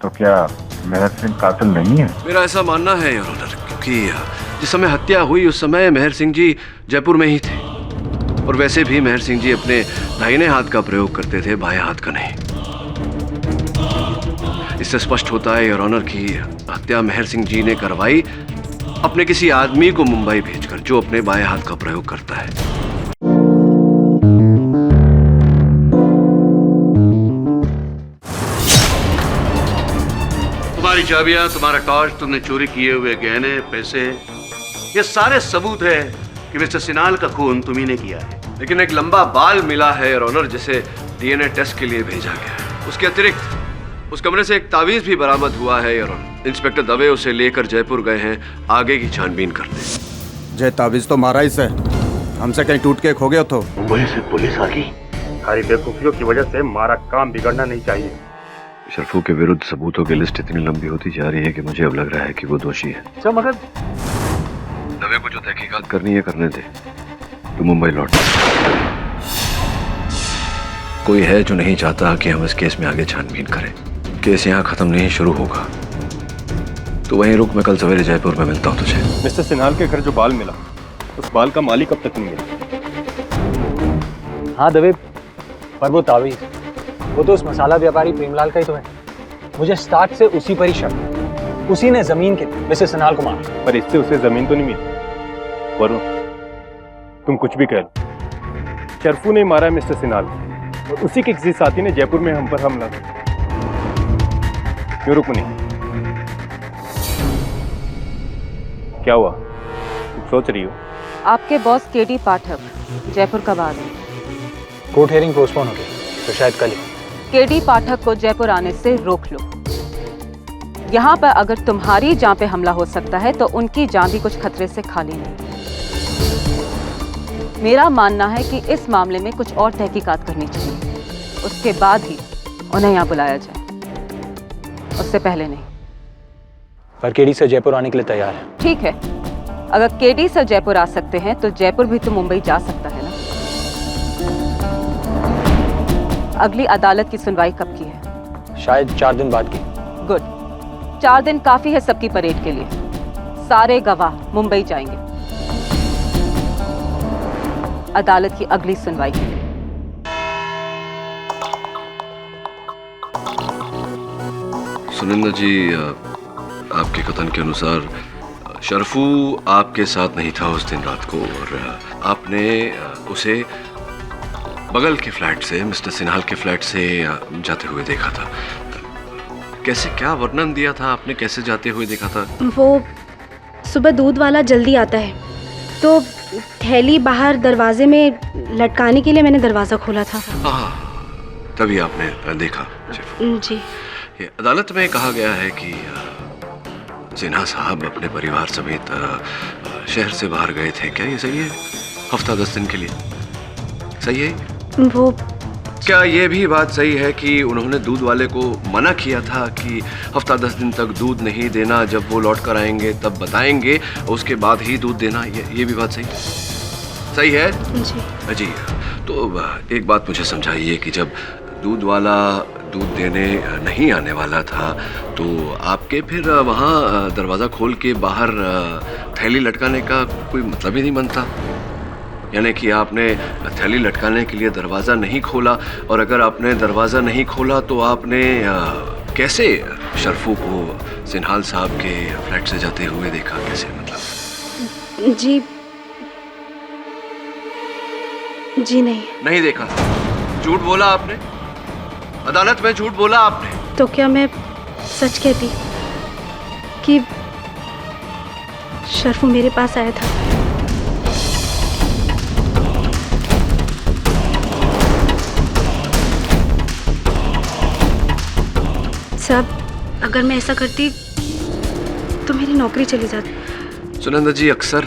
तो क्या मेहर सिंह कातिल नहीं है? मेरा ऐसा मानना है योर ऑनर, क्योंकि जिस समय हत्या हुई उस समय मेहर सिंह जी जयपुर में ही थे, और वैसे भी मेहर सिंह जी अपने दाहिने हाथ का प्रयोग करते थे, बाएं हाथ का नहीं। इससे स्पष्ट होता है योर ऑनर कि हत्या मेहर सिंह जी ने करवाई अपने किसी आदमी को मुंबई भेजकर, जो अपने बाएं हाथ का प्रयोग करता है। तुम्हारी चाबियां, तुम्हारा टॉर्च, तुमने चोरी किए हुए गहने, पैसे, ये सारे सबूत है कि मिस्टर सिन्हाल का खून तुम्ही ने किया है। लेकिन एक लंबा बाल मिला है योर ऑनर, जिसे डीएनए टेस्ट के लिए भेजा गया है। उसके अतिरिक्त उस कमरे से एक तावीज भी बरामद हुआ है योर ऑनर। इंस्पेक्टर दवे उसे लेकर जयपुर गए हैं आगे की छानबीन करने। जय तावीज तो मारा ही से, हमसे कहीं टूट के खो गया तो। मुंबई से पुलिस आ गई। हमारी बेवकूफियों की वजह से हमारा काम बिगड़ना नहीं चाहिए। शरफू के विरुद्ध सबूतों की लिस्ट इतनी लंबी होती जा रही है कि मुझे अब लग रहा है कि वो दोषी है। अच्छा, मगर दवे को जो तहकीकात करनी है करने दे, तू मुंबई लौट। कोई है जो नहीं चाहता कि हम इस केस में आगे छानबीन करें। केस यहाँ खत्म नहीं शुरू होगा, तो वहीं रुक, मैं कल सवेरे जयपुर में मिलता हूँ तुझे। मिस्टर सिन्हाल के घर जो बाल मिला, उस बाल का मालिक कब तक नहीं मिला? हाँ दवे, पर वो तावीज, वो तो उस मसाला व्यापारी प्रेमलाल का ही तो है। मुझे स्टार्ट से उसी पर ही शक। उसी ने जमीन के मिस्टर सिन्हाल को मारा। पर इससे उसे जमीन तो नहीं मिली। वरुण, तुम कुछ भी कह लो, शरफू ने मारा है मिस्टर सिन्हाल, और उसी के किसी साथी ने जयपुर में हम पर हमला किया। क्यों रुकनी? क्या हुआ, तुम सोच रही हो? आपके बॉस केडी पाठक जयपुर कब आ रहे हैं? कोर्ट हियरिंग पोस्टपोन हो गई, तो शायद कल ही। केडी पाठक को जयपुर आने से रोक लो। यहाँ पर अगर तुम्हारी जान पे हमला हो सकता है तो उनकी जान भी कुछ खतरे से खाली नहीं। मेरा मानना है कि इस मामले में कुछ और तहकीकात करनी चाहिए, उसके बाद ही उन्हें यहाँ बुलाया जाए, उससे पहले नहीं। पर केडी से जयपुर आने के लिए तैयार है। ठीक है, अगर केडी से जयपुर आ सकते हैं तो जयपुर भी तो मुंबई जा सकता है ना। अगली अदालत की सुनवाई कब की है? शायद 4 दिन बाद की। गुड, 4 दिन काफी है सबकी परेड के लिए। सारे गवाह मुंबई जाएंगे अदालत की अगली सुनवाई के लिए। सुनिंदा जी, आपके कथन के अनुसार शरफू आपके साथ नहीं था उस दिन रात को, और आपने उसे बगल के फ्लैट से, मिस्टर सिन्हाल के फ्लैट से जाते हुए देखा था। कैसे, क्या वर्णन दिया था आपने, कैसे जाते हुए देखा था? वो सुबह दूध वाला जल्दी आता है, तो थैली बाहर दरवाजे में लटकाने के लिए मैंने दरवाज़ा खोला था। हाँ, तभी आपने देखा। जी। ये अदालत में कहा गया है कि सिन्हा साहब अपने परिवार समेत शहर से बाहर गए थे, क्या ये सही है? हफ्ता 10 दिन के लिए, सही है? वो क्या ये भी बात सही है कि उन्होंने दूध वाले को मना किया था कि हफ्ता 10 दिन तक दूध नहीं देना, जब वो लौट कर आएंगे तब बताएंगे, उसके बाद ही दूध देना? ये भी बात सही है? जी। जी, तो एक बात मुझे समझाइए कि जब दूध वाला दूध देने नहीं आने वाला था तो आपके फिर वहाँ दरवाज़ा खोल के बाहर थैली लटकाने का कोई मतलब ही नहीं बनता। यानी कि आपने थैली लटकाने के लिए दरवाज़ा नहीं खोला, और अगर आपने दरवाज़ा नहीं खोला तो आपने कैसे शरफू को सिन्हाल साहब के फ्लैट से जाते हुए देखा? कैसे, मतलब? जी नहीं देखा। झूठ बोला आपने, अदालत में झूठ बोला आपने। तो क्या मैं सच कहती कि शरफू मेरे पास आया था? साहब, अगर मैं ऐसा करती तो मेरी नौकरी चली जाती। सुनंदा जी, अक्सर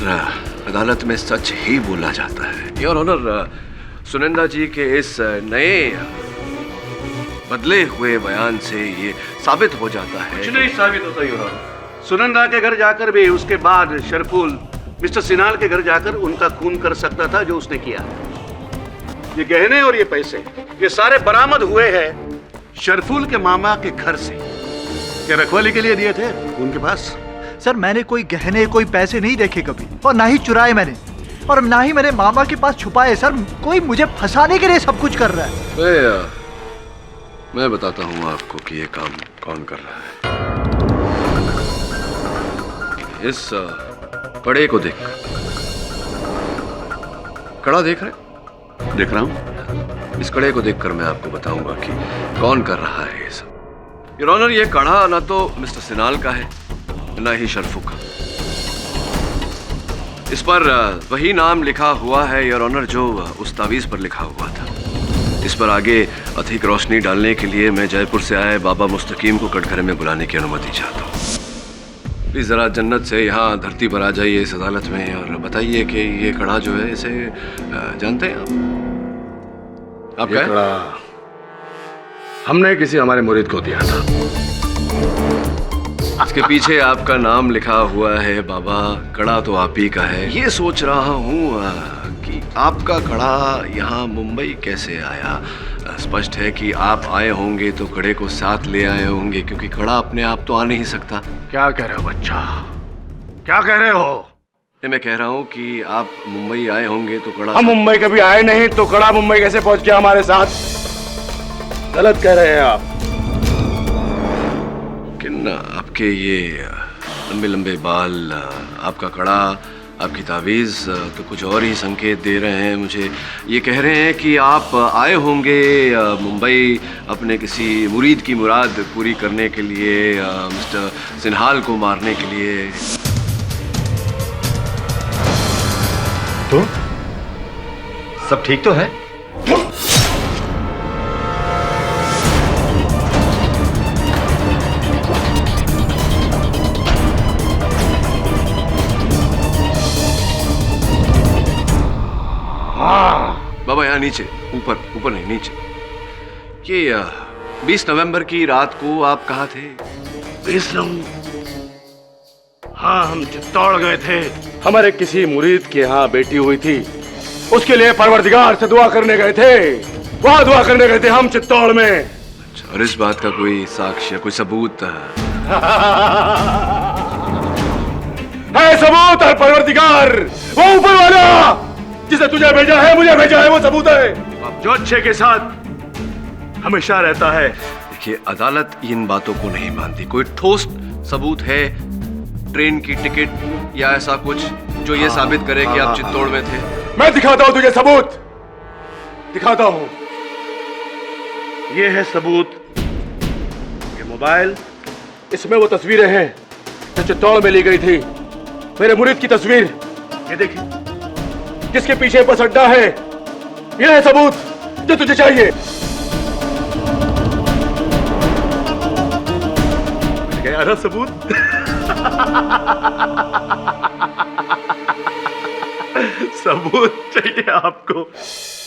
अदालत में सच ही बोला जाता है। योर ऑनर, सुनंदा जी के इस नए बदले हुए बयान से ये साबित हो जाता है। कुछ नहीं साबित होता योर ऑनर। सुनंदा के घर जाकर भी उसके बाद शरफूल मिस्टर सिन्हाल के घर जाकर उनका खून कर सकता था, जो उसने किया। ये गहने और ये पैसे, ये सारे बरामद हुए हैं शरफूल के मामा के घर से। क्या रखवाली के लिए दिए थे उनके पास? सर मैंने कोई गहने कोई पैसे नहीं देखे कभी, और ना ही चुराए मैंने, और ना ही मैंने मामा के पास छुपाए। सर कोई मुझे फंसाने के लिए सब कुछ कर रहा है। मैं बताता हूँ आपको कि ये काम कौन कर रहा है। इस कड़े को देख, कड़ा देख रहे? देख रहा हूँ। इस कड़े को देखकर मैं आपको बताऊंगा कि कौन कर रहा है ये सब। योर ऑनर, ये कड़ा ना तो मिस्टर सिनाल का है ना ही शरफू का। इस पर वही नाम लिखा हुआ है योर ऑनर जो उस तावीज पर लिखा हुआ था। इस पर आगे अधिक रोशनी डालने के लिए मैं जयपुर से आए बाबा मुस्तकीम को कटघरे में बुलाने की अनुमति चाहता हूँ। प्लीज जरा जन्नत से यहाँ धरती पर आ जाइए इस अदालत में और बताइए कि ये कड़ा जो है इसे जानते हैं आप? ये कड़ा हमने किसी हमारे मुरीद को दिया था। इसके पीछे आपका नाम लिखा हुआ है बाबा, कड़ा तो आप ही का है। ये सोच रहा हूँ कि आपका कड़ा यहाँ मुंबई कैसे आया। स्पष्ट है कि आप आए होंगे तो कड़े को साथ ले आए होंगे, क्योंकि कड़ा अपने आप तो आ नहीं सकता। क्या कह रहे हो बच्चा, क्या कह रहे हो? मैं कह रहा हूँ कि आप मुंबई आए होंगे तो कड़ा। हम मुंबई कभी आए नहीं तो कड़ा मुंबई कैसे पहुंच गया हमारे साथ? गलत कह रहे हैं आप। किन आपके ये लंबे लंबे बाल, आपका कड़ा, आपकी तावीज़ तो कुछ और ही संकेत दे रहे हैं मुझे। ये कह रहे हैं कि आप आए होंगे मुंबई अपने किसी मुरीद की मुराद पूरी करने के लिए, मिस्टर सिन्हाल को मारने के लिए। तो सब ठीक तो है? बाबा यहाँ नीचे, ऊपर ऊपर नहीं नीचे। ये 20 नवंबर की रात को आप कहाँ थे? 20 नवंबर? हाँ, हम चित्तौड़ गए थे। हमारे किसी मुरीद के यहाँ बेटी हुई थी, उसके लिए परवरदिगार से दुआ करने गए थे। वहाँ दुआ करने गए थे हम चित्तौड़ में। अच्छा, और इस बात का कोई साक्ष्य, कोई सबूत है? सबूत और परवरदिगार, वो ऊपर वाला जिसे तुझे भेजा है, मुझे भेजा है, वो सबूत है। अब जो अच्छे के साथ हमेशा रहता है। देखिए, अदालत इन बातों को नहीं मानती। कोई ठोस सबूत है, ट्रेन की टिकट या ऐसा कुछ जो ये साबित करे कि आप चित्तौड़ में थे? मैं दिखाता हूं तुझे सबूत, दिखाता हूं। ये है सबूत, ये मोबाइल, इसमें वो तस्वीरें हैं जो चित्तौड़ में ली गई थी। मेरे मुरीद की तस्वीर, ये देखिए, जिसके पीछे बस अड्डा है। यह है सबूत जो तुझे चाहिए। गया ना सबूत? सबूत चाहिए आपको?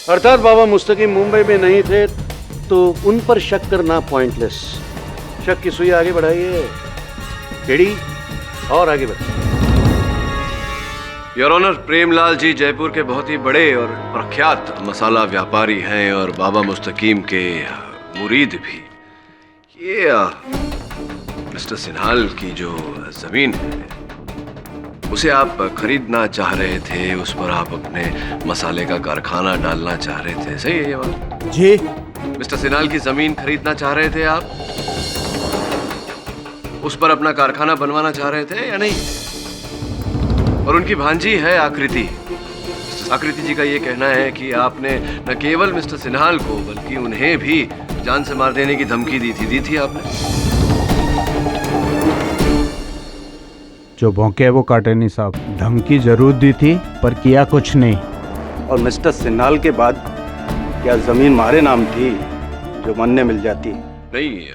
अर्थात बाबा मुस्तकीम मुंबई में नहीं थे तो उन पर शक करना पॉइंटलेस। शक की सुई आगे बढ़ाइए टेढ़ी, और आगे बढ़। योर ऑनर, प्रेमलाल जी जयपुर के बहुत ही बड़े और प्रख्यात मसाला व्यापारी हैं और बाबा मुस्तकीम के मुरीद भी। ये मिस्टर सिन्हाल की जो जमीन है उसे आप खरीदना चाह रहे थे, उस पर आप अपने मसाले का कारखाना डालना चाह रहे थे, सही है ये बात? जी। मिस्टर सिन्हाल की जमीन खरीदना चाह रहे थे आप, उस पर अपना कारखाना बनवाना चाह रहे थे या नहीं? और उनकी भांजी है आकृति। आकृति जी का ये कहना है कि आपने न केवल मिस्टर सिन्हाल को बल्कि उन्हें भी जान से मार देने की धमकी दी थी आपने। जो भौंके है वो काटे नहीं साहब। धमकी जरूर दी थी पर किया कुछ नहीं। और मिस्टर सिन्हाल के बाद क्या जमीन हमारे नाम थी जो मन मिल जाती? नहीं,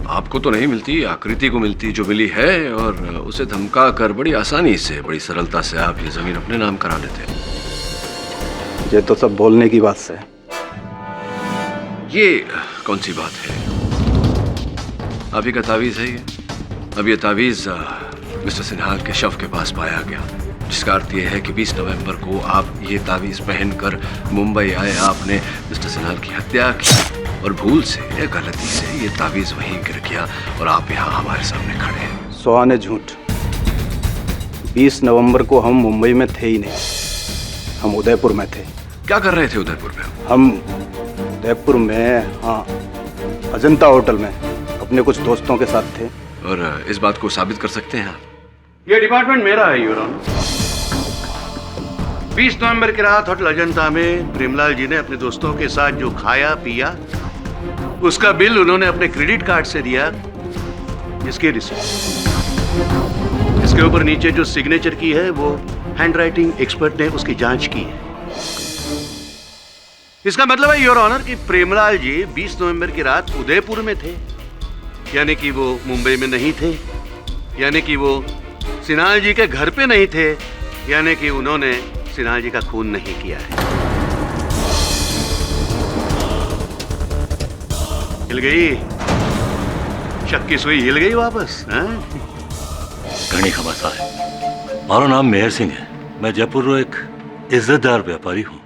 आपको तो नहीं मिलती, आकृति को मिलती, जो मिली है, और उसे धमका कर बड़ी आसानी से, बड़ी सरलता से आप ये जमीन अपने नाम करा लेते। ये तो सब बोलने की बात है। ये कौन सी बात है? आप ही का तावीज है ये। अब ये तावीज मिस्टर सिन्हाल के शव के पास पाया गया, जिसका अर्थ ये है कि 20 नवंबर को आप ये तावीज पहनकर मुंबई आए, आपने मिस्टर सिन्हाल की हत्या की। और भूल से या गलती से ये तावीज़ वहीं गिर गया और आप यहाँ हमारे सामने खड़े हैं। सुहाने झूठ। 20 नवंबर को हम मुंबई में थे ही नहीं, हम उदयपुर में थे। क्या कर रहे थे उदयपुर में? हम उदयपुर में, हाँ, अजंता होटल में अपने कुछ दोस्तों के साथ थे। और इस बात को साबित कर सकते हैं आप? ये डिपार्टमेंट मेरा है योर ऑनर। 20 नवंबर की रात होटल अजंता में प्रेमलाल जी ने अपने दोस्तों के साथ जो खाया पिया उसका बिल उन्होंने अपने क्रेडिट कार्ड से दिया, जिसकी रिसीप्ट, इसके ऊपर नीचे जो सिग्नेचर की है वो हैंडराइटिंग एक्सपर्ट ने उसकी जांच की है। इसका मतलब है योर ऑनर कि प्रेमलाल जी 20 नवंबर की रात उदयपुर में थे, यानी कि वो मुंबई में नहीं थे, यानी कि वो सिन्हाल जी के घर पे नहीं थे, यानी कि उन्होंने सिन्हाल जी का खून नहीं किया है। हिल गई शक की सुई, हिल गई वापस। घनी खबरसा है। मारो नाम मेहर सिंह है। मैं जयपुर रो एक इज्जतदार व्यापारी हूँ।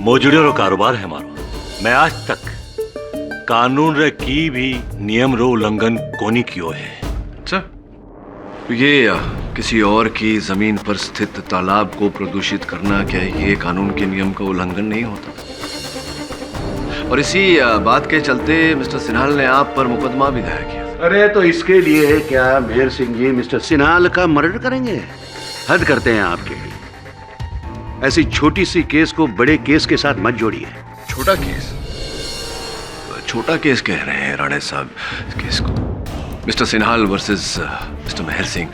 मोजड़ियों रो कारोबार है मारो। मैं आज तक कानून रे की भी नियम रो उल्लंघन कोनी कियो है। अच्छा, तो ये किसी और की जमीन पर स्थित तालाब को प्रदूषित करना, क्या ये कानून के नियम का उल्लंघन नहीं होता? और इसी बात के चलते मिस्टर सिन्हाल ने आप पर मुकदमा भी दायर किया। अरे तो इसके लिए क्या मेहर सिंह जी मिस्टर सिन्हाल का मर्डर करेंगे? हद करते हैं आपके लिए। ऐसी छोटी सी केस को बड़े केस के साथ मत जोड़िए। छोटा केस? छोटा केस कह रहे हैं राणे साहब इस केस को? मिस्टर सिन्हाल वर्सेस मिस्टर मेहर सिंह,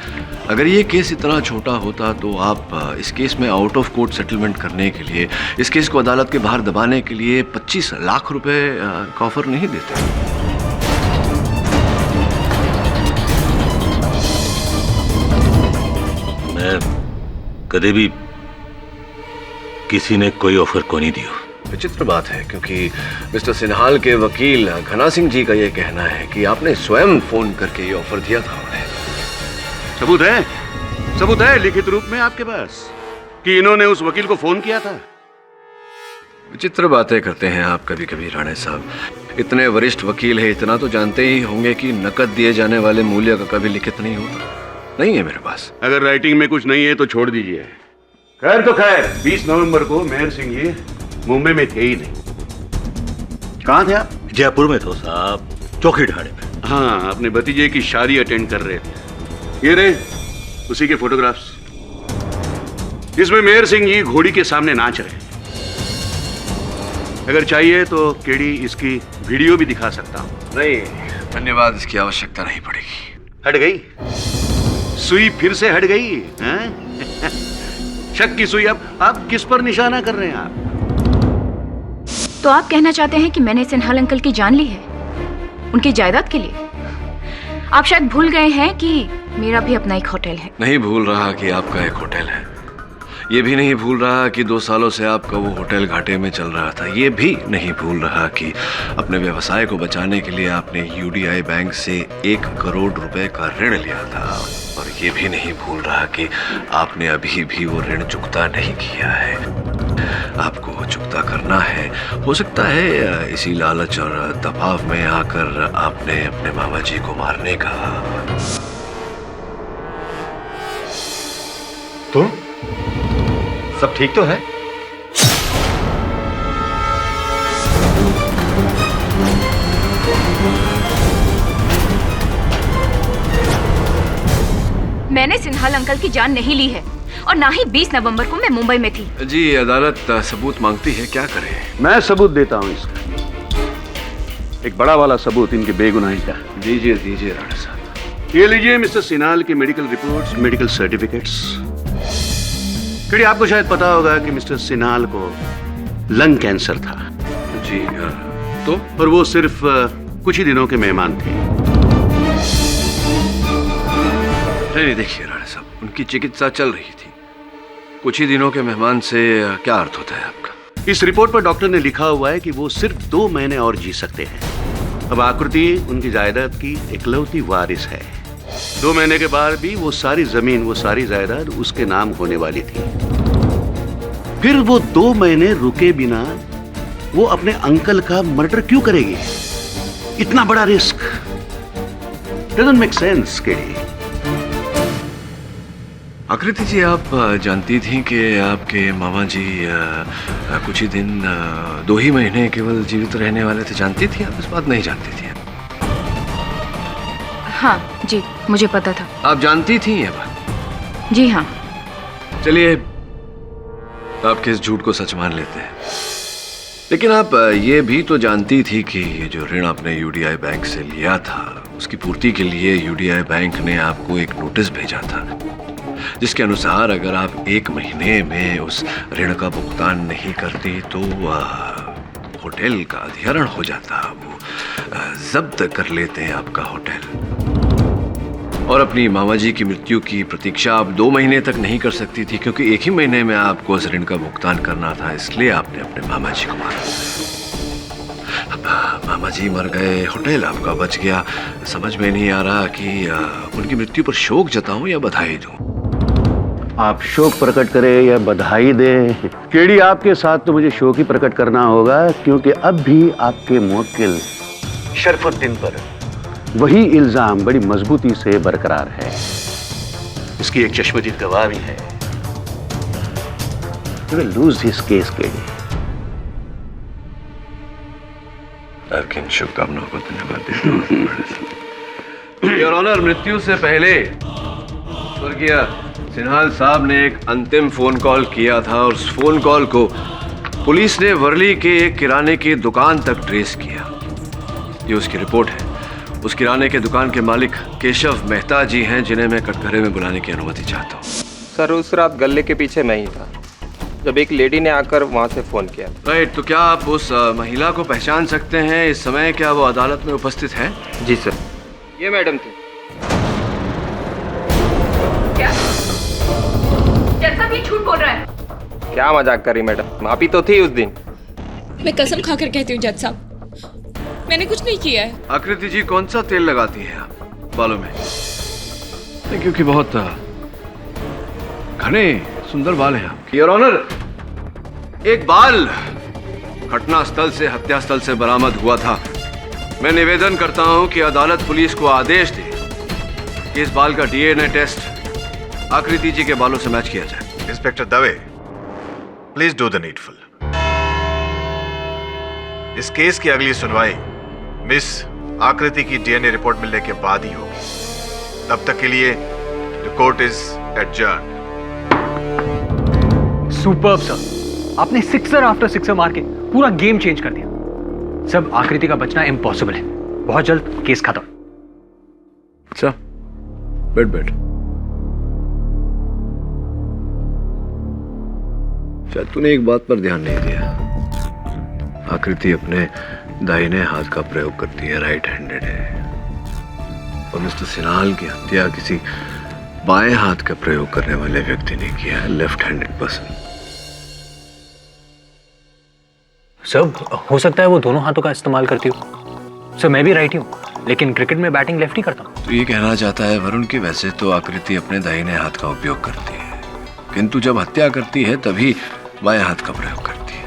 अगर ये केस इतना छोटा होता तो आप इस केस में आउट ऑफ कोर्ट सेटलमेंट करने के लिए, इस केस को अदालत के बाहर दबाने के लिए 25 लाख रुपए का ऑफर नहीं देते। मैं कदे भी किसी ने कोई ऑफर को नहीं दिया। विचित्र बात है, क्योंकि मिस्टर सिन्हाल के वकील घना सिंह जी का यह कहना है कि आपने स्वयं फोन करके ये ऑफर दिया था उन्हें। सबूत है लिखित रूप में आपके पास कि इन्होंने उस वकील को फोन किया था। विचित्र बातें करते हैं आप कभी कभी राणे साहब। इतने वरिष्ठ वकील है, इतना तो जानते ही होंगे कि नकद दिए जाने वाले मूल्य का कभी लिखित नहीं होता। नहीं है मेरे पास। अगर राइटिंग में कुछ नहीं है तो छोड़ दीजिए। खैर तो खैर, 20 नवंबर को मेहर सिंह जी मुंबई में थे ही नहीं। कहाँ थे आप? जयपुर में तो साहब, चौकी ढाणे में। हाँ, अपने भतीजे की शादी अटेंड कर रहे थे। ये रहे उसी के फोटोग्राफ्स, जिसमें मेहर सिंह जी घोड़ी के सामने नाच रहे। अगर चाहिए तो केडी इसकी वीडियो भी दिखा सकता हूँ। नहीं धन्यवाद, इसकी आवश्यकता नहीं पड़ेगी। हट गई सुई, फिर से हट गई हैं? शक की सुई। अब आप किस पर निशाना कर रहे हैं आप? तो आप कहना चाहते हैं कि मैंने सिन्हाल अंकल की जान ली है उनकी जायदाद के लिए? आप शायद भूल गए हैं कि मेरा भी अपना एक होटल है। नहीं भूल रहा कि आपका एक होटल है। ये भी नहीं भूल रहा कि 2 सालों से आपका वो होटल घाटे में चल रहा था। ये भी नहीं भूल रहा कि अपने व्यवसाय को बचाने के लिए आपने यूडीआई बैंक से 1 करोड़ रुपए का ऋण लिया था। और ये भी नहीं भूल रहा कि आपने अभी भी वो ऋण चुकता नहीं किया है। आपको वो चुकता करना है। हो सकता है इसी लालच और दबाव में आकर आपने अपने मामा जी को मारने का। तो सब ठीक तो है? मैंने सिन्हाल अंकल की जान नहीं ली है और ना ही 20 नवंबर को मैं मुंबई में थी। जी अदालत सबूत मांगती है, क्या करें? मैं सबूत देता हूँ इसका, एक बड़ा वाला सबूत इनके बेगुनाही का। दीजिए दीजिए राणा साहब। ये लीजिए मिस्टर सिन्हाल की मेडिकल रिपोर्ट्स, मेडिकल सर्टिफिकेट्स। क्योंकि आपको शायद पता होगा कि मिस्टर सिन्हाल को लंग कैंसर था। जी तो? पर वो सिर्फ कुछ ही दिनों के मेहमान थे। नहीं देखिए राणा साहब, उनकी चिकित्सा चल रही थी। कुछ ही दिनों के मेहमान से क्या अर्थ होता है आपका? इस रिपोर्ट पर डॉक्टर ने लिखा हुआ है कि वो सिर्फ 2 महीने और जी सकते हैं। अब आकृति उनकी जायदाद की इकलौती वारिस है। 2 महीने के बाद भी वो सारी जमीन, वो सारी जायदाद उसके नाम होने वाली थी। फिर वो 2 महीने रुके बिना वो अपने अंकल का मर्डर क्यों करेगी? इतना बड़ा risk doesn't make sense KD. आकृति जी, आप जानती थी कि आपके मामा जी कुछ ही दिन 2 ही महीने केवल जीवित रहने वाले थे? जानती थी आप? इस बात नहीं जानती थी? हाँ जी, मुझे पता था। आप जानती थी ये बात? जी हाँ। चलिए, आपके इस झूठ को सच मान लेते हैं। लेकिन आप ये भी तो जानती थी कि ये जो ऋण आपने यूडीआई बैंक से लिया था, उसकी पूर्ति के लिए यूडीआई बैंक ने आपको एक नोटिस भेजा था, जिसके अनुसार अगर आप 1 महीने में उस ऋण का भुगतान नहीं करती तो होटल का अधिग्रहण हो जाता, वो जब्त कर लेते हैं आपका होटल। और अपनी मामा जी की मृत्यु की प्रतीक्षा आप 2 महीने तक नहीं कर सकती थी, क्योंकि 1 ही महीने में आपको उस ऋण का भुगतान करना था, इसलिए आपने अपने मामा जी को मारा। अब मामा जी मर गए, होटल आपका बच गया। समझ में नहीं आ रहा कि उनकी मृत्यु पर शोक जताऊं या बधाई दूं। आप शोक प्रकट करें या बधाई दें, केडी आपके साथ तो मुझे शोक ही प्रकट करना होगा, क्योंकि अब भी आपके मुवक्किल शरफुद्दीन पर वही इल्जाम बड़ी मजबूती से बरकरार है। इसकी एक चश्मदीद गवाह भी है। You will lose this case, KD. आपकी इन शुभकामनाओं को धन्यवाद देता हूं। योर ऑनर, मृत्यु से पहले स्वर्गीय सिन्हाल साहब ने एक अंतिम फोन कॉल किया था, और उस फोन कॉल को पुलिस ने वर्ली के एक किराने की दुकान तक ट्रेस किया। ये उसकी रिपोर्ट है। उस किराने के दुकान के मालिक केशव मेहता जी हैं, जिन्हें मैं कटघरे में बुलाने की अनुमति चाहता हूँ। सर, उस रात गले के पीछे मैं ही था जब एक लेडी ने आकर वहाँ से फोन किया। राइट, तो क्या आप उस महिला को पहचान सकते हैं? इस समय क्या वो अदालत में उपस्थित है? जी सर, ये मैडम थी। जज साहब, ये झूठ बोल रहा है। क्या मजाक करी मैडम, आप ही तो थी उस दिन। मैं कसम खाकर कहती हूँ जज साहब, मैंने कुछ नहीं किया है। आकृति जी, कौन सा तेल लगाती हैं आप बालों में? क्योंकि बहुत घने सुंदर बाल हैं आपके। योर ऑनर, एक बाल घटना स्थल से हत्या स्थल से बरामद हुआ था। मैं निवेदन करता हूं कि अदालत पुलिस को आदेश दे कि इस बाल का डीएनए टेस्ट आकृति जी के बालों से मैच किया जाए। Inspector Dave, please do the needful. इस केस की अगली सुनवाई मिस आकृति की डीएनए रिपोर्ट मिलने के बाद ही होगी। तब तक के लिए the court is adjourned. Superb sir, आपने सिक्सर आफ्टर सिक्सर मार के पूरा गेम चेंज कर दिया। सब आकृति का बचना इम्पॉसिबल है। बहुत जल्द केस खत्म। अच्छा, बैठ। शायद तूने एक बात पर ध्यान नहीं दिया। आकृति अपने दाहिने हाथ का प्रयोग करती है, राइट हैंडेड है, और मिस्टर सिन्हाल की हत्या किसी बाएं हाथ का प्रयोग करने वाले व्यक्ति ने किया है, लेफ्ट हैंडेड पर्सन। सर, हो सकता है वो दोनों हाथों का इस्तेमाल करती हो। सर, मैं भी राइट हूँ, लेकिन क्रिकेट में बैटिंग लेफ्ट ही करता हूँ। तो ये कहना चाहता है वरुण कि वैसे तो आकृति अपने दाहिने हाथ का उपयोग करती है, किंतु जब हत्या करती है तभी बाएं हाथ का प्रयोग करती है।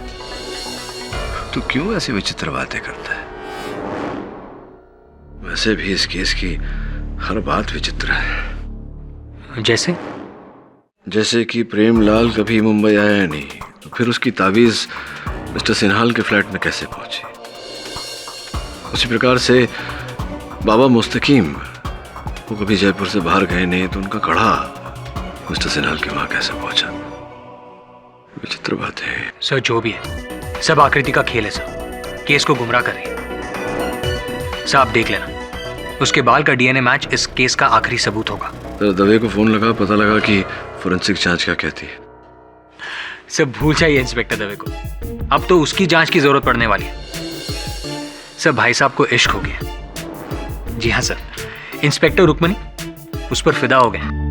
तो क्यों ऐसी विचित्र बातें करता है? वैसे भी इस केस की हर बात विचित्र है। जैसे कि प्रेमलाल कभी मुंबई आया नहीं, तो फिर उसकी ताबीज मिस्टर सिन्हाल के फ्लैट में कैसे पहुंची? उसी प्रकार से बाबा मुस्तकीम, वो कभी जयपुर से बाहर गए नहीं, तो उनका कड़ा मिस्टर सिन्हाल के वहां कैसे पहुंचा? विचित्र बात है। सर, जो भी है सब आकृति का खेल है सर, केस को गुमराह कर रही है। सर, आप देख लेना, उसके बाल का डीएनए मैच इस केस का आखिरी सबूत होगा। तो दवे को फोन लगा, पता लगा कि फोरेंसिक जांच क्या कहती है। सर, भूल जाइए इंस्पेक्टर दवे को, अब तो उसकी जांच की जरूरत पड़ने वाली है। सर, भाई साहब को इश्क हो गया। जी हाँ सर, इंस्पेक्टर रुक्मणी उस पर फिदा हो गए।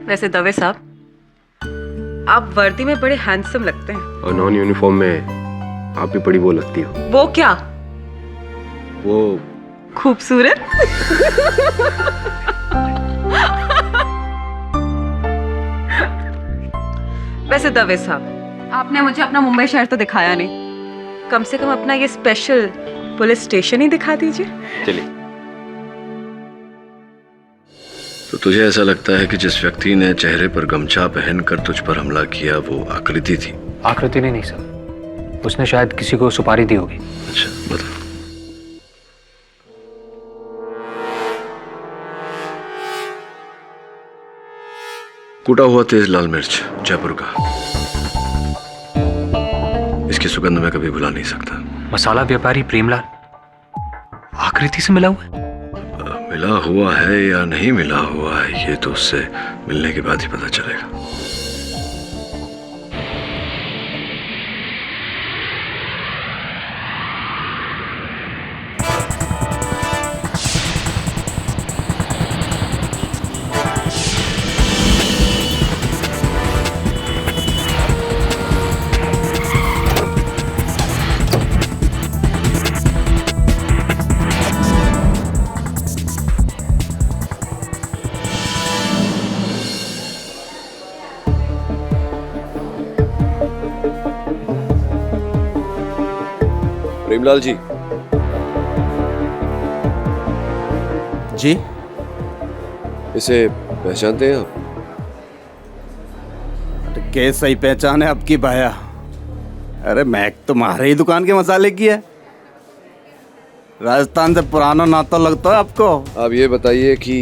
वैसे दवे साहब, आप वर्दी में बड़े हैंडसम लगते हैं। और नॉन यूनिफॉर्म में आप भी बड़ी वो लगती हो। वो क्या? वो खूबसूरत। वैसे दवे साहब, आपने मुझे अपना मुंबई शहर तो दिखाया नहीं, कम से कम अपना ये स्पेशल पुलिस स्टेशन ही दिखा दीजिए। चलिए। तो तुझे ऐसा लगता है कि जिस व्यक्ति ने चेहरे पर गमछा पहनकर तुझ पर हमला किया वो आकृति थी? आकृति ने नहीं सर, उसने शायद किसी को सुपारी दी होगी। अच्छा, बता। कूटा हुआ तेज लाल मिर्च, जयपुर का। इसकी सुगंध मैं कभी भुला नहीं सकता। मसाला व्यापारी प्रेमलाल आकृति से मिला हुआ है? मिला हुआ है या नहीं मिला हुआ है ये तो उससे मिलने के बाद ही पता चलेगा। प्रेमलाल जी। जी? इसे पहचानते हैं आप? कैसे ही पहचान है आपकी भाया? अरे महक तुम्हारे ही दुकान के मसाले की है। राजस्थान से पुराना नाता लगता है आपको। आप ये बताइए कि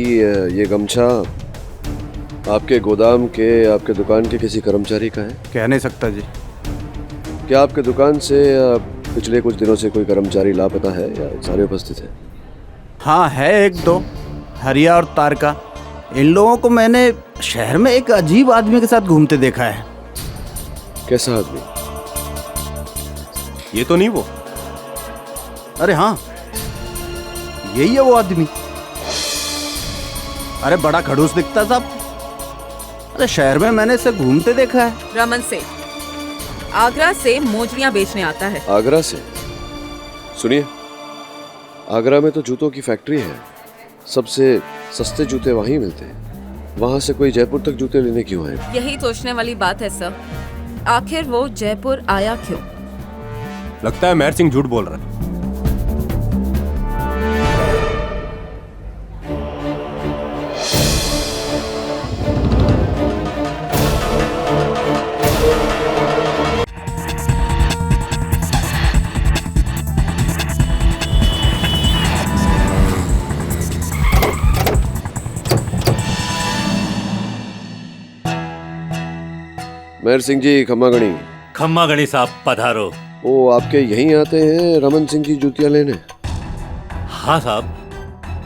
ये गमछा आपके गोदाम के, आपके दुकान के किसी कर्मचारी का है? कह नहीं सकता जी। क्या आपके दुकान से पिछले कुछ दिनों से कोई कर्मचारी लापता है या सारे उपस्थित हैं? हाँ है, एक दो, हरिया और तारका। इन लोगों को मैंने शहर में एक अजीब आदमी के साथ घूमते देखा है। कैसा आदमी? ये तो नहीं वो? अरे हाँ, यही है वो आदमी। अरे बड़ा खड़ूस दिखता था। अरे शहर में मैंने इसे घूमते देखा है। रमन से आगरा से मोजड़ियां बेचने आता है। आगरा से? सुनिए, आगरा में तो जूतों की फैक्ट्री है, सबसे सस्ते जूते वहीं मिलते हैं। वहां से कोई जयपुर तक जूते लेने क्यों आए? यही सोचने वाली बात है सर, आखिर वो जयपुर आया क्यों? लगता है मेहर सिंह झूठ बोल रहा है। मेहर सिंह जी, खम्मा गणी। खम्मा गणी साहब पधारो। वो आपके यहीं आते हैं रमन सिंह की जूतियां लेने? हाँ साहब,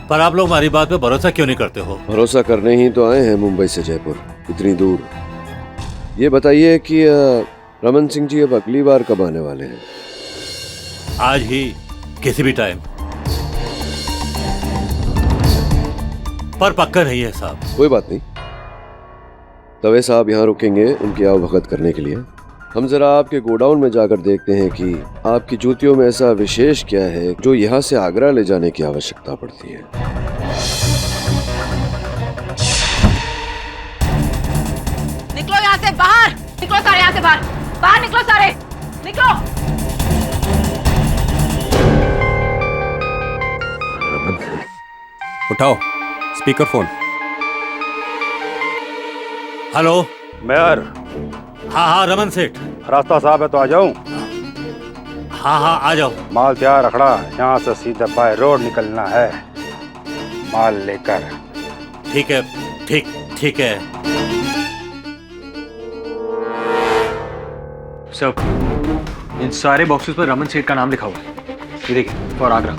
पर आप लोग हमारी बात पे भरोसा क्यों नहीं करते हो? भरोसा करने ही तो आए हैं मुंबई से जयपुर, इतनी दूर। ये बताइए कि रमन सिंह जी अब अगली बार कब आने वाले हैं? आज ही, किसी भी टाइम, पर पक्का नहीं है साहब। कोई बात नहीं, तवे साहब यहाँ रुकेंगे उनकी आवभगत करने के लिए। हम जरा आपके गोडाउन में जाकर देखते हैं कि आपकी जूतियों में ऐसा विशेष क्या है जो यहाँ से आगरा ले जाने की आवश्यकता पड़ती है। निकलो यहाँ से बाहर, निकलो सारे यहाँ से बाहर, बाहर निकलो सारे, निकलो। उठाओ स्पीकर फोन। Hello mayor. हाँ हाँ रमन सेठ। रास्ता साहब है तो आ जाऊं? हाँ हाँ आ जाओ। माल तैयार रखना, यहाँ से सीधा बाय रोड निकलना है माल लेकर। ठीक है, ठीक है। सब इन सारे बॉक्सेस पर रमन सेठ का नाम लिखा हुआ है। ये देखिए, फॉर आगरा।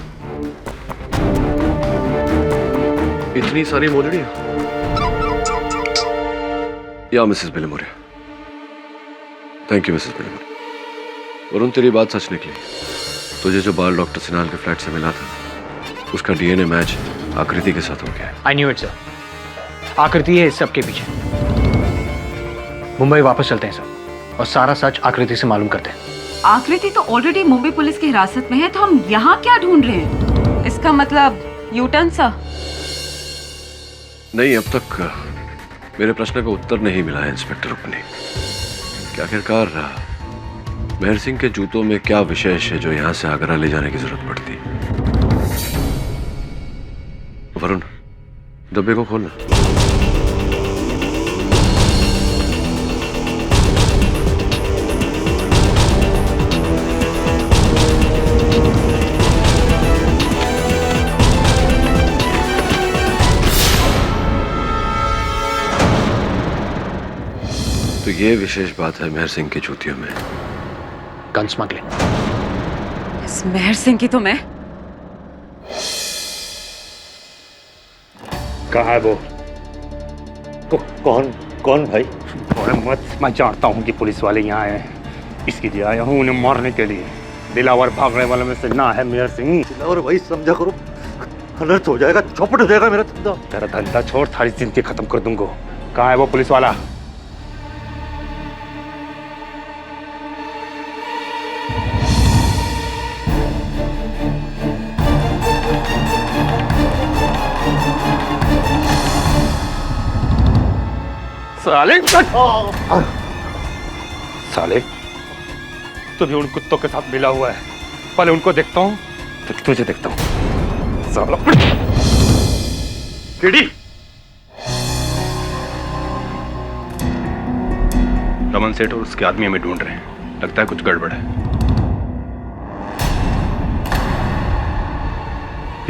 इतनी सारी मोजड़ियां? या Mrs Bilimoria. Thank you Mrs Bilimoria. Varun, तेरी बात सच निकली। तुझे जो बाल डॉक्टर सिनाल के फ्लैट से मिला था उसका डीएनए मैच आकृति के साथ हो गया। I knew it sir. आकृति है इस सब के पीछे। मुंबई वापस चलते हैं सर और सारा सच आकृति से मालूम करते हैं। आकृति तो ऑलरेडी मुंबई पुलिस की हिरासत में है, तो हम यहाँ क्या ढूंढ रहे हैं? इसका मतलब यू टर्न सा? नहीं, अब तक मेरे प्रश्न का उत्तर नहीं मिला है इंस्पेक्टर रुकनी कि आखिरकार मेहर सिंह के जूतों में क्या विशेष है जो यहाँ से आगरा ले जाने की जरूरत पड़ती। वरुण, डब्बे को खोलना। तो ये विशेष बात है मेहर सिंह की जूतियों में। Gun smuggling. इस मेहर सिंह की तो मैं। कहाँ है वो? कौन भाई? मत, मैं जानता हूँ कि पुलिस वाले यहाँ आए हैं, इसके लिए आया हूँ उन्हें मारने के लिए। दिलावर भागने वाले में से ना है मेहर सिंह। दिलावर भाई समझा करो, अनर्थ हो जाएगा, चौपट हो जाएगा मेरा धंधा। तेरा धंधा छोड़, सारी जिंदगी खत्म कर दूंगा। कहाँ है वो पुलिस वाला? साले तू भी उन कुत्तों के साथ मिला हुआ है। पहले उनको देखता हूँ फिर तुझे देखता हूँ। साला किडी, रमन सेठ और उसके आदमी हमें ढूंढ रहे हैं। लगता है कुछ गड़बड़ है।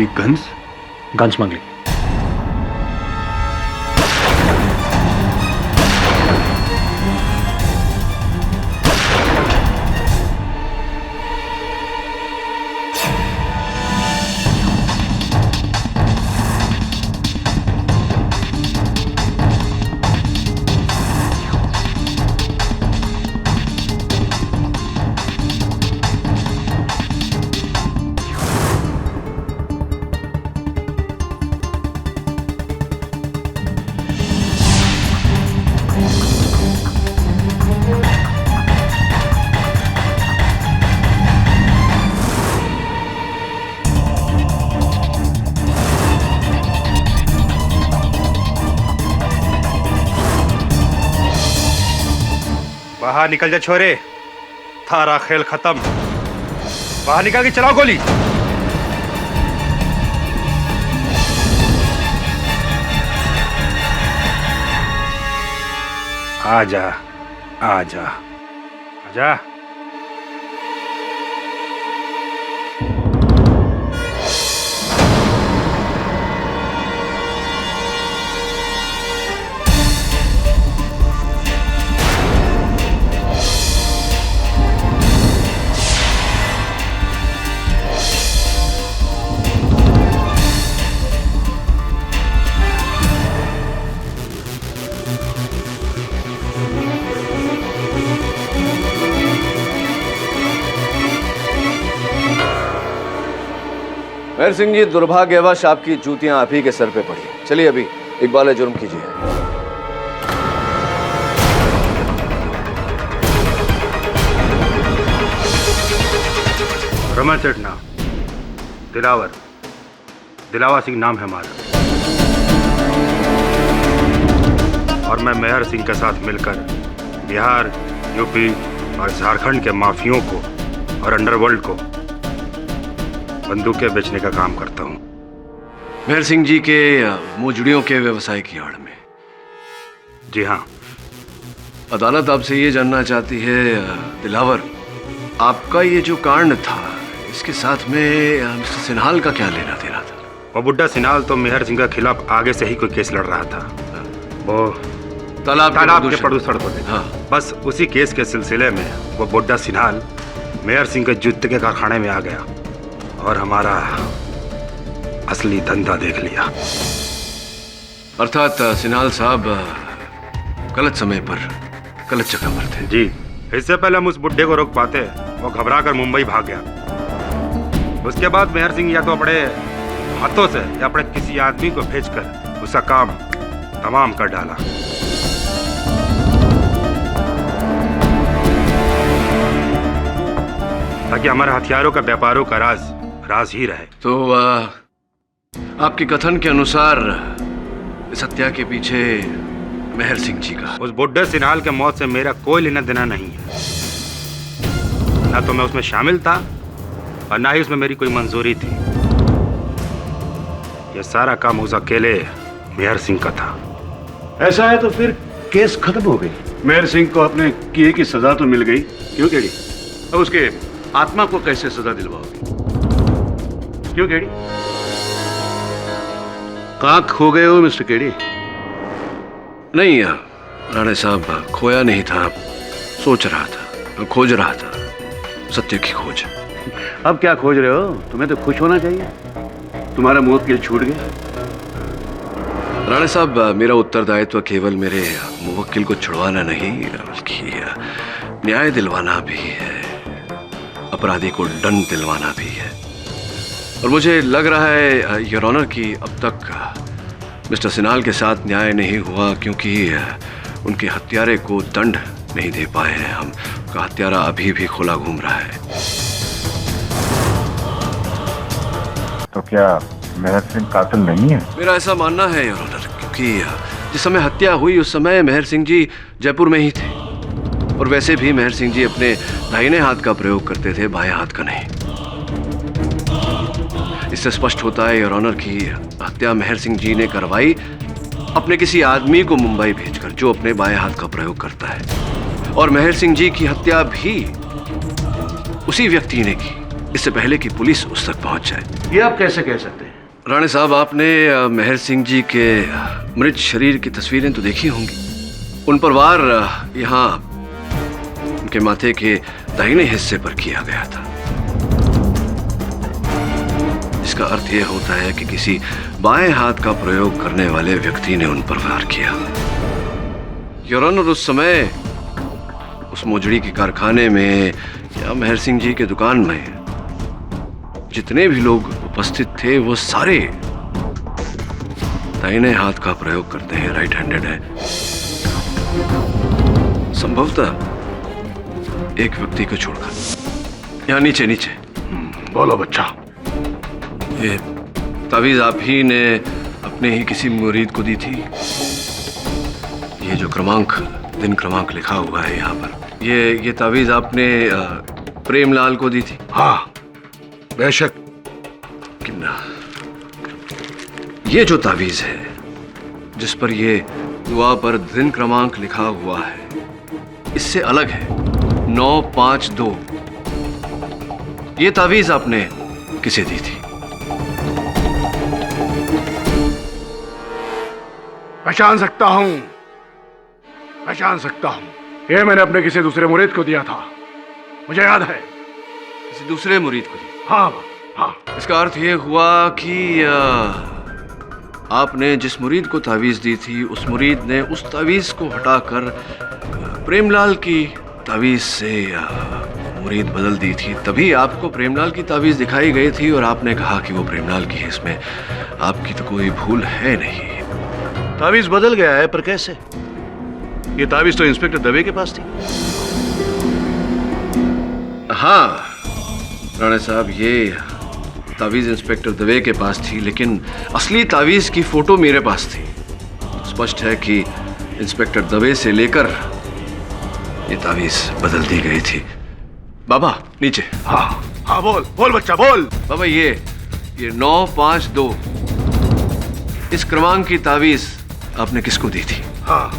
ये गन स्मगलिंग। बाहर निकल जा छोरे, थारा खेल खत्म। बाहर निकल के चलाओ गोली। आजा आजा आजा। मेहर सिंह जी, दुर्भाग्यवश आपकी जूतियां आप ही के सर पे पड़ी। चलिए अभी इकबाल जुर्म कीजिए। रमन सेठ नाम, दिलावर सिंह नाम है हमारा। और मैं मेहर सिंह के साथ मिलकर बिहार, यूपी और झारखंड के माफियों को और अंडरवर्ल्ड को बंदूकें बेचने का काम करता हूँ। मेहर सिंह जी के मोजड़ियों के व्यवसाय की आड़ में। जी हाँ। अदालत आपसे ये जानना चाहती है दिलावर, आपका ये जो कांड था इसके साथ में मिस्टर सिन्हाल का क्या लेना देना था? वो बुड्ढा सिन्हाल तो मेहर सिंह के खिलाफ आगे से ही कोई केस लड़ रहा था। वो तालाब के प्रदूषण को लेकर। हाँ। बस उसी केस के सिलसिले में वो बुड्ढा सिन्हाल मेहर सिंह के जूते के कारखाने में आ गया और हमारा असली धंधा देख लिया। अर्थात सिन्हाल साहब गलत समय पर गलत जगह पर थे। जी, इससे पहले हम उस बुड्ढे को रोक पाते, वो घबरा कर मुंबई भाग गया। उसके बाद मेहर सिंह या तो अपने हाथों से या अपने किसी आदमी को भेजकर उसका काम तमाम कर डाला। ताकि हमारे हथियारों का व्यापारों का राज ही रहे। तो आपके कथन के अनुसार इस हत्या के पीछे मेहर सिंह जी का? उस बुड्ढे सिन्हाल के मौत से मेरा कोई लेना देना नहीं है। ना तो मैं उसमें शामिल था और ना ही उसमें मेरी कोई मंजूरी थी। यह सारा काम उस अकेले मेहर सिंह का था। ऐसा है तो फिर केस खत्म हो गई। मेहर सिंह को अपने किए की सजा तो मिल गई, क्यों केडी? अब उसके आत्मा को कैसे सजा दिलवाओगे? क्यों केडी? कहाँ खो गए हो मिस्टर केडी? नहीं राणे साहब, खोया नहीं था, सोच रहा था, खोज रहा था, सत्य की खोज। अब क्या खोज रहे हो? तुम्हें तो खुश होना चाहिए, तुम्हारा मौत के लिए छूट गया। राणे साहब, मेरा उत्तरदायित्व केवल मेरे मुवक्किल को छुड़वाना नहीं बल्कि न्याय दिलवाना भी है, अपराधी को दंड दिलवाना भी है। और मुझे लग रहा है योर ऑनर कि अब तक मिस्टर सिन्हाल के साथ न्याय नहीं हुआ, क्योंकि उनके हत्यारे को दंड नहीं दे पाए हैं हम। उनका हत्यारा अभी भी खुला घूम रहा है। तो क्या मेहर सिंह कातिल नहीं है? मेरा ऐसा मानना है योर ऑनर, क्योंकि जिस समय हत्या हुई उस समय मेहर सिंह जी जयपुर में ही थे, और वैसे भी मेहर सिंह जी अपने दाहिने हाथ का प्रयोग करते थे, बाएं हाथ का नहीं। इससे स्पष्ट होता है योर ऑनर कि हत्या मेहर सिंह जी ने करवाई अपने किसी आदमी को मुंबई भेजकर, जो अपने बाएं हाथ का प्रयोग करता है। और मेहर सिंह जी की हत्या भी उसी व्यक्ति ने की, इससे पहले कि पुलिस उस तक पहुंच जाए। ये आप कैसे कह सकते हैं? राणे साहब, आपने मेहर सिंह जी के मृत शरीर की तस्वीरें तो देखी होंगी। उन पर वार यहाँ उनके माथे के दाहिने हिस्से पर किया गया था। इसका अर्थ यह होता है कि किसी बाएं हाथ का प्रयोग करने वाले व्यक्ति ने उन पर वार किया। योर ऑनर, उस समय उस मोजड़ी के कारखाने में या मेहर सिंह जी के दुकान में जितने भी लोग उपस्थित थे वो सारे दाहिने हाथ का प्रयोग करते हैं, राइट हैंडेड है। संभवतः एक व्यक्ति को छोड़कर। यहाँ नीचे नीचे। बोलो बच्चा। ये तावीज आप ही ने अपने ही किसी मुरीद को दी थी? ये जो दिन क्रमांक लिखा हुआ है यहाँ पर, ये तावीज आपने प्रेमलाल को दी थी? हाँ बेशक। किन्ना, ये जो तावीज है जिस पर ये दुआ पर दिन क्रमांक लिखा हुआ है, इससे अलग है 952। ये तावीज आपने किसे दी थी? पहचान सकता हूं, पहचान सकता हूं। ये मैंने अपने किसी दूसरे मुरीद को दिया था, मुझे याद है। किसी दूसरे मुरीद को दी? हाँ हाँ। इसका अर्थ ये हुआ कि आपने जिस मुरीद को तावीज दी थी, उस मुरीद ने उस तावीज को हटाकर प्रेमलाल की तावीज से मुरीद बदल दी थी। तभी आपको प्रेमलाल की तावीज दिखाई गई थी और आपने कहा कि वो प्रेमलाल की है, इसमें आपकी तो कोई भूल है नहीं। तावीज बदल गया है, पर कैसे? ये तावीज तो इंस्पेक्टर दवे के पास थी। हाँ राणे साहब, ये तावीज इंस्पेक्टर दवे के पास थी, लेकिन असली तावीज की फोटो मेरे पास थी। स्पष्ट है कि इंस्पेक्टर दवे से लेकर ये तावीज बदल दी गई थी। बाबा नीचे। हाँ हाँ, बोल बोल बच्चा बोल। बाबा, ये 952 इस क्रमांक की तावीज आपने किसको दी थी? हाँ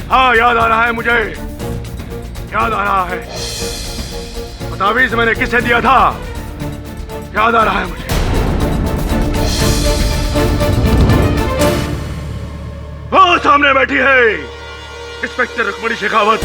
हाँ, याद आ रहा है मुझे, याद आ रहा है। तावीज मैंने किसे दिया था, याद आ रहा है मुझे। वो सामने बैठी है इंस्पेक्टर रुक्मणी शेखावत।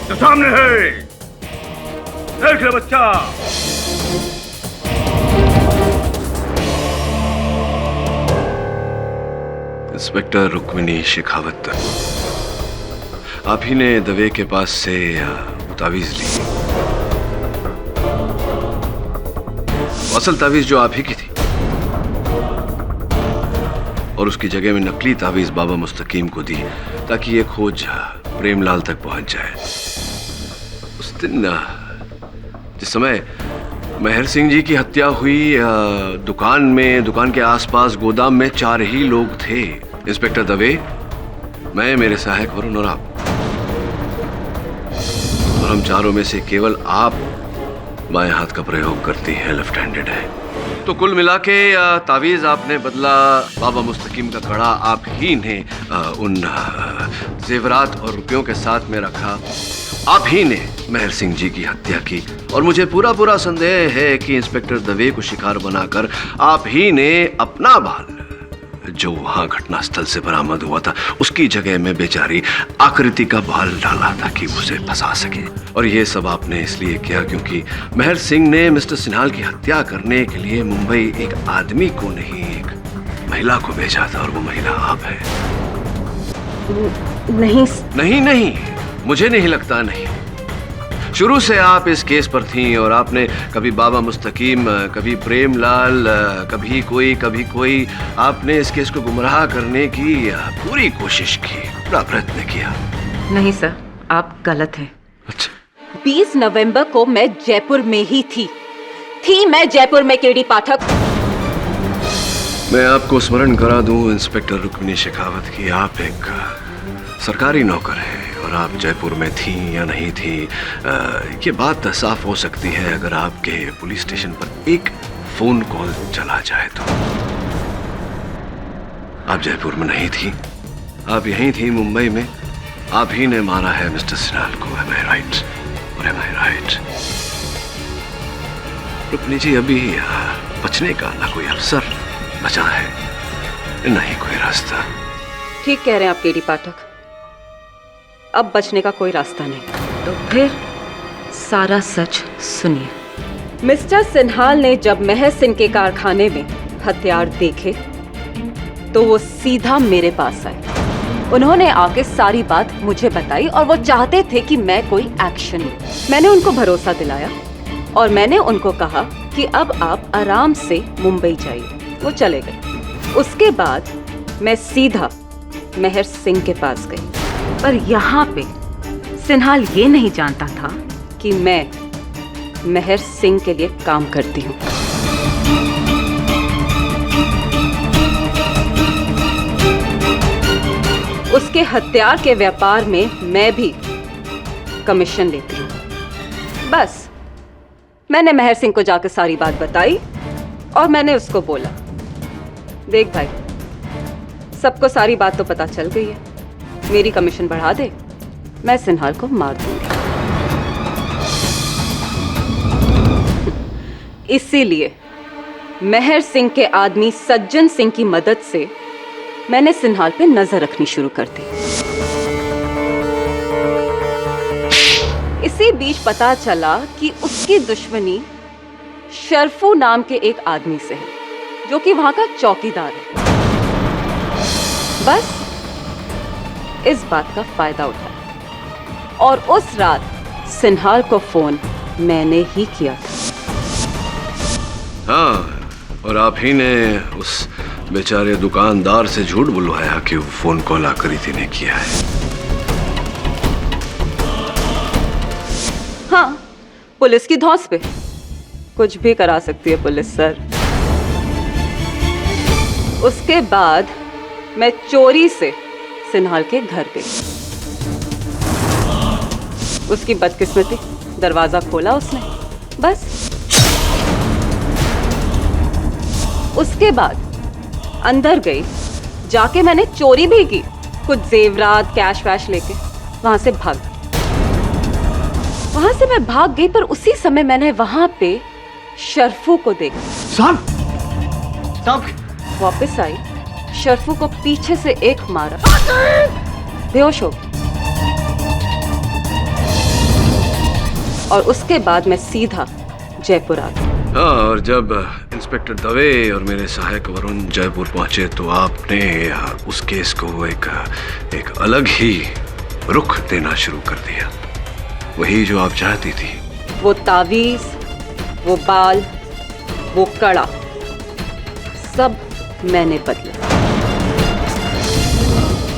तो सामने है, देख ले बच्चा। इंस्पेक्टर रुक्मिणी शेखावत, आप ही ने दवे के पास से तावीज ली। असल तावीज जो आप ही की थी और उसकी जगह में नकली तावीज बाबा मुस्तकीम को दी ताकि ये खोज प्रेमलाल तक पहुंच जाए। उस दिन जिस समय मेहर सिंह जी की हत्या हुई, दुकान के आसपास गोदाम में 4 ही लोग थे, इंस्पेक्टर दवे, मैं, मेरे सहायक वरुण और आप। और हम चारों में से केवल आप बाएं हाथ का प्रयोग करती हैं, लेफ्ट हैंडेड है। तो कुल मिला के तावीज आपने बदला, बाबा मुस्तकीम का कड़ा आप ही ने उन जेवरात और रुपयों के साथ में रखा, आप ही ने मेहर सिंह जी की हत्या की। और मुझे पूरा संदेह है कि इंस्पेक्टर दवे को शिकार बनाकर आप ही ने अपना बाल, जो वहां घटनास्थल से बरामद हुआ था, उसकी जगह में बेचारी आकृति का बाल डाला ताकि उसे फंसा सके। और ये सब आपने इसलिए किया क्योंकि मेहर सिंह ने मिस्टर सिन्हाल की हत्या करने के लिए मुंबई एक आदमी को नहीं, एक महिला को भेजा था, और वो महिला आप है। नहीं, मुझे नहीं लगता नहीं। शुरू से आप इस केस पर थीं और आपने कभी बाबा मुस्तकीम, कभी प्रेमलाल, कभी कोई, आपने इस केस को गुमराह करने की पूरी कोशिश की, पूरा प्रयत्न किया। नहीं सर, आप गलत हैं। अच्छा। 20 नवंबर को मैं जयपुर में ही थी मैं जयपुर में, केडी पाठक। मैं आपको स्मरण करा दूं इंस्पेक्टर रुक्मिनी शेखावत की, आप एक सरकारी नौकर हैं और आप जयपुर में थी या नहीं थी, ये बात साफ हो सकती है अगर आपके पुलिस स्टेशन पर एक फोन कॉल चला जाए तो। आप जयपुर में नहीं थी, आप यहीं थी मुंबई में, आप ही ने मारा है मिस्टर सिन्हाल को। Am I right? Or am I right? Rukmini जी, अभी बचने का ना कोई अवसर बचा है, ना ही कोई रास्ता। ठीक कह रहे हैं आप केडी पाठक, अब बचने का कोई रास्ता नहीं। तो फिर सारा सच सुनिए। मिस्टर सिन्हाल ने जब मेहर सिंह के कारखाने में हथियार देखे तो वो सीधा मेरे पास आए। उन्होंने आके सारी बात मुझे बताई और वो चाहते थे कि मैं कोई एक्शन लूं। मैंने उनको भरोसा दिलाया और मैंने उनको कहा कि अब आप आराम से मुंबई जाइए। वो चले गए। उसके बाद मैं सीधा मेहर सिंह के पास गई, पर यहाँ पे सिन्हाल ये नहीं जानता था कि मैं मेहर सिंह के लिए काम करती हूँ। उसके हथियार के व्यापार में मैं भी कमीशन लेती हूँ। बस मैंने मेहर सिंह को जाकर सारी बात बताई और मैंने उसको बोला, देख भाई, सबको सारी बात तो पता चल गई है, मेरी कमीशन बढ़ा दे, मैं सिन्हाल को मार दूंगी। इसीलिए मेहर सिंह के आदमी सज्जन सिंह की मदद से मैंने सिन्हाल पे नजर रखनी शुरू कर दी। इसी बीच पता चला कि उसकी दुश्मनी शर्फू नाम के एक आदमी से है, जो कि वहां का चौकीदार है। बस इस बात का फायदा उठाया और उस रात सिन्हाल को फोन मैंने ही किया था। हाँ, और आप ही ने उस बेचारे दुकानदार से झूठ बुलवाया कि वो फोन कॉल आकृति ने किया है। हाँ, पुलिस की धौंस पे कुछ भी करा सकती है पुलिस सर। उसके बाद मैं चोरी से सिन्हाल के घर गई। उसकी बदकिस्मती, दरवाजा खोला उसने, बस। उसके बाद अंदर गई, जाके मैंने चोरी भी की, कुछ जेवरात, कैश वैश लेके वहां से मैं भाग गई। पर उसी समय मैंने वहां पे शर्फू को देखा। साहब वापस आई, शर्फू को पीछे से एक मारा, बेहोश हो गई। और उसके बाद मैं सीधा जयपुर आ गई। हाँ, और जब इंस्पेक्टर दवे और मेरे सहायक वरुण जयपुर पहुंचे तो आपने उस केस को एक अलग ही रुख देना शुरू कर दिया, वही जो आप चाहती थी। वो तावीज, वो बाल, वो कड़ा सब मैंने बदला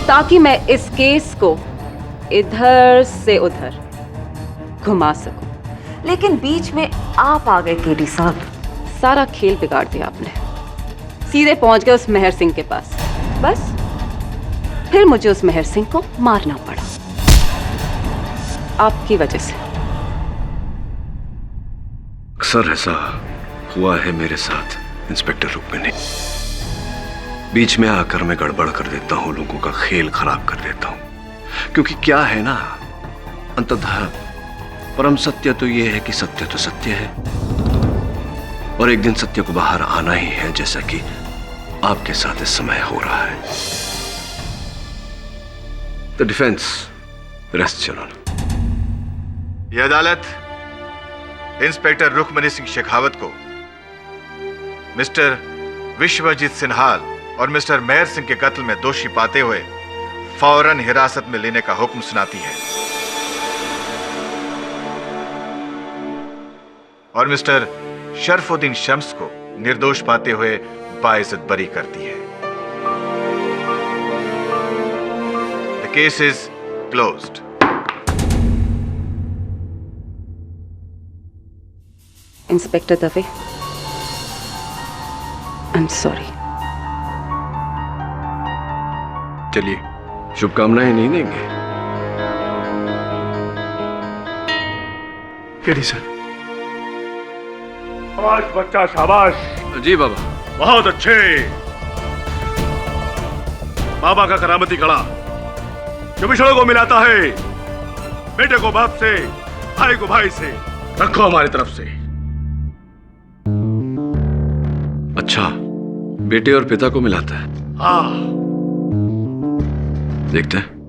ताकि मैं इस केस को इधर से उधर घुमा सकूं। लेकिन बीच में आप आ गए केडी साहब, सारा खेल बिगाड़ दिया आपने। सीधे पहुंच गए उस मेहर सिंह के पास। बस फिर मुझे उस मेहर सिंह को मारना पड़ा आपकी वजह से। अक्सर ऐसा हुआ है मेरे साथ इंस्पेक्टर रुक्मिनी। बीच में आकर मैं गड़बड़ कर देता हूं, लोगों का खेल खराब कर देता हूं। क्योंकि क्या है ना, अंततः परम सत्य तो यह है कि सत्य तो सत्य है, और एक दिन सत्य को बाहर आना ही है, जैसा कि आपके साथ इस समय हो रहा है। The defence rest your honour. यह अदालत इंस्पेक्टर रुक्मणी सिंह शेखावत को मिस्टर विश्वजीत सिन्हाल और मिस्टर मेहर सिंह के कत्ल में दोषी पाते हुए फौरन हिरासत में लेने का हुक्म सुनाती है और मिस्टर शरफुद्दीन शम्स को निर्दोष पाते हुए बाइज्जत बरी करती है। The case is closed. Inspector Dave, I am sorry. चलिए, शुभकामनाएं नहीं देंगे? KD sir. शाबाश बच्चा, शाबाश। जी बाबा। बहुत अच्छे। बाबा का करामती कड़ा जो बिछड़ों को मिलाता है, बेटे को बाप से, भाई को भाई से, रखो हमारी तरफ से। अच्छा, बेटे और पिता को मिलाता है? हाँ। देखते हैं।